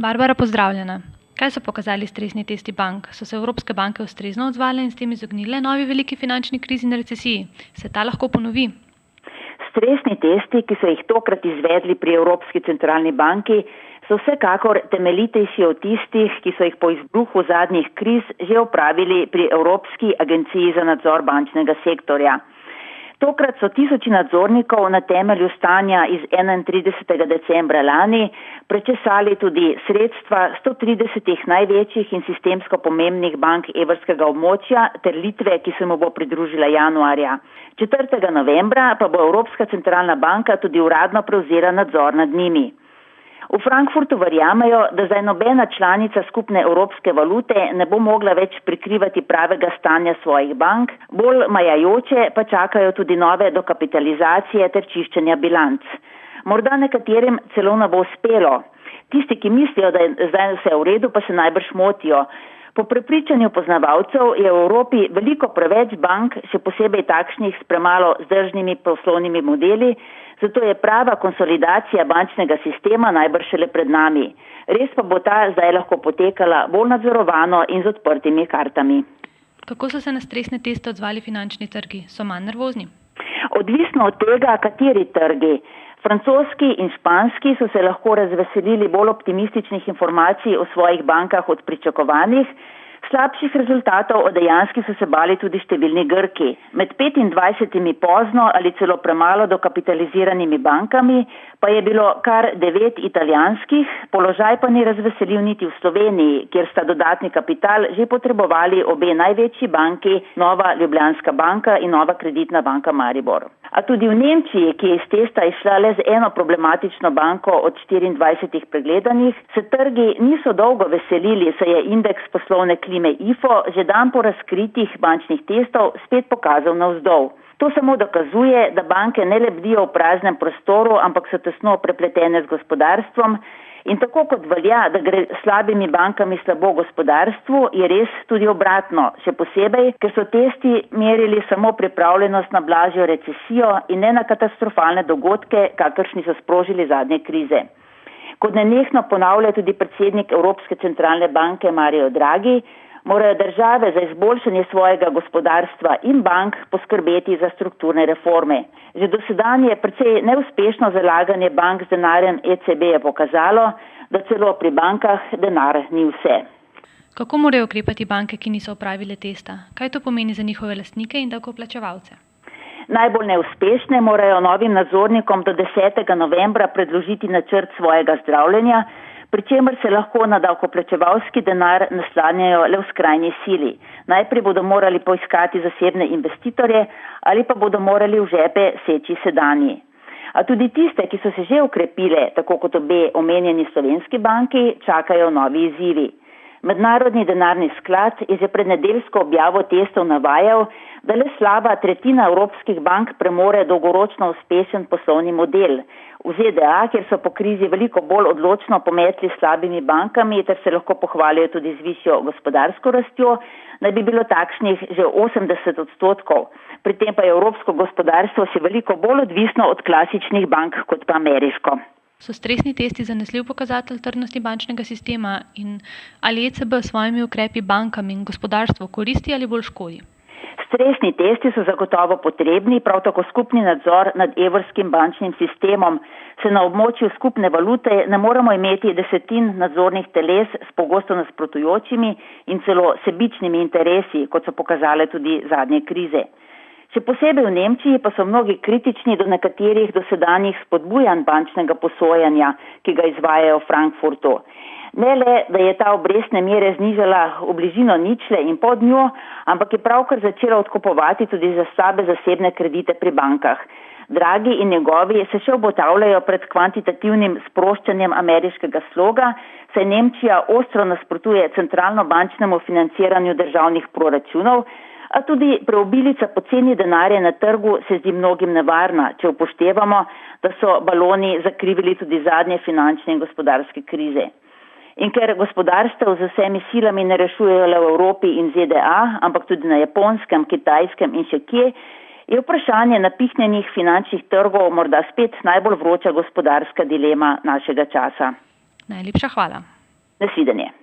Barbara, pozdravljena. Kaj so pokazali stresni testi bank? So se evropske banke ustrezno odzvale in s tem izognile novi veliki finančni krizi in recesiji? Se ta lahko ponovi? Stresni testi, ki so jih tokrat izvedli pri Evropski centralni banki, so vsekakor temeljitejši od tistih, ki so jih po izbruhu zadnjih kriz že opravili pri Evropski agenciji za nadzor bančnega sektorja. Tokrat so tisoči nadzornikov na temelju stanja iz 31. decembra lani prečesali tudi sredstva 130 največjih in sistemsko pomembnih bank evrskega območja ter Litve, ki se mu bo pridružila januarja. 4. novembra pa bo Evropska centralna banka tudi uradno prevzela nadzor nad njimi. V Frankfurtu verjamejo, da zdaj nobena članica skupne evropske valute ne bo mogla več prikrivati pravega stanja svojih bank, bolj majajoče pa čakajo tudi nove dokapitalizacije ter čiščenja bilanc. Morda nekaterim celo ne bo uspelo. Tisti, ki mislijo, da je zdaj vse v redu, pa se najbrž motijo. Po prepričanju poznavalcev je v Evropi veliko preveč bank, še posebej takšnih s premalo vzdržnimi poslovnimi modeli, zato je prava konsolidacija bančnega sistema najbrž šele pred nami. Res pa bo ta zdaj lahko potekala bolj nadzorovano in z odprtimi kartami. Kako so se na stresne teste odzvali finančni trgi? So manj nervozni? Odvisno od tega, kateri trgi. Francoski in španski so se lahko razveselili bolj optimističnih informacij o svojih bankah od pričakovanih, slabših rezultatov od dejanskih so se bali tudi številni Grki. Med 25 pozno ali celo premalo dokapitaliziranimi bankami pa je bilo kar 9 italijanskih, položaj pa ni razveselil niti v Sloveniji, kjer sta dodatni kapital že potrebovali obe največji banki, Nova Ljubljanska banka in Nova Kreditna banka Maribor. A tudi v Nemčiji, ki je iz testa išla le z eno problematično banko od 24 pregledanih, se trgi niso dolgo veselili, saj je indeks poslovne klime IFO že dan po razkritih bančnih testov spet pokazal navzdol. To samo dokazuje, da banke ne lebdijo v praznem prostoru, ampak so tesno prepletene z gospodarstvom. In tako kot velja, da gre slabimi bankami slabo gospodarstvu, je res tudi obratno, še posebej, ker so testi merili samo pripravljenost na blažjo recesijo in ne na katastrofalne dogodke, kakršni so sprožili zadnje krize. Kot nenehno ponavlja tudi predsednik Evropske centralne banke Mario Draghi, morajo države za izboljšanje svojega gospodarstva in bank poskrbeti za strukturne reforme. Že dosedanje precej neuspešno zalaganje bank z denarjem ECB je pokazalo, da celo pri bankah denar ni vse. Kako morajo ukrepati banke, ki niso opravile testa? Kaj to pomeni za njihove lastnike in davkoplačevalce? Najbolj neuspešne morajo novim nadzornikom do 10. novembra predložiti načrt svojega zdravljenja, pri čemer se lahko na davkoplačevalski denar naslanjajo le v skrajni sili. Najprej bodo morali poiskati zasebne investitorje ali pa bodo morali v žepe seči sedanji. A tudi tiste, ki so se že ukrepile, tako kot obe omenjeni slovenski banki, čakajo novi izzivi. Mednarodni denarni sklad je že pred nedeljsko objavo testov navajal, da le slaba tretjina evropskih bank premore dolgoročno uspešen poslovni model. V ZDA, kjer so po krizi veliko bolj odločno pometli slabimi bankami, ter se lahko pohvalijo tudi z višjo gospodarsko rastjo, naj bi bilo takšnih že 80%. Pri tem pa je evropsko gospodarstvo še veliko bolj odvisno od klasičnih bank kot pa ameriško. So stresni testi zanesljiv pokazatelj trdnosti bančnega sistema in ali ECB s svojimi ukrepi bankam in gospodarstvu koristi ali bolj škodi? Stresni testi so zagotovo potrebni, prav tako skupni nadzor nad evrskim bančnim sistemom. Se na območju skupne valute ne moremo imeti desetin nadzornih teles s pogosto nasprotujočimi in celo sebičnimi interesi, kot so pokazale tudi zadnje krize. Še posebej v Nemčiji pa so mnogi kritični do nekaterih dosedanjih spodbujanj bančnega posojanja, ki ga izvajajo v Frankfurtu. Ne le, da je ta obrestne mere znižala v bližino ničle in pod njo, ampak je pravkar začela odkupovati tudi za slabe zasebne kredite pri bankah. Draghi in njegovi se še obotavljajo pred kvantitativnim sproščanjem ameriškega sloga, saj Nemčija ostro nasprotuje centralno bančnemu financiranju državnih proračunov, a tudi preobilica poceni denarja na trgu se zdi mnogim nevarna, če upoštevamo, da so baloni zakrivili tudi zadnje finančne in gospodarske krize. In ker gospodarstev z vsemi silami ne rešujejo le v Evropi in ZDA, ampak tudi na Japonskem, Kitajskem in še kje, je vprašanje napihnjenih finančnih trgov morda spet najbolj vroča gospodarska dilema našega časa. Najlepša hvala. Nasvidenje.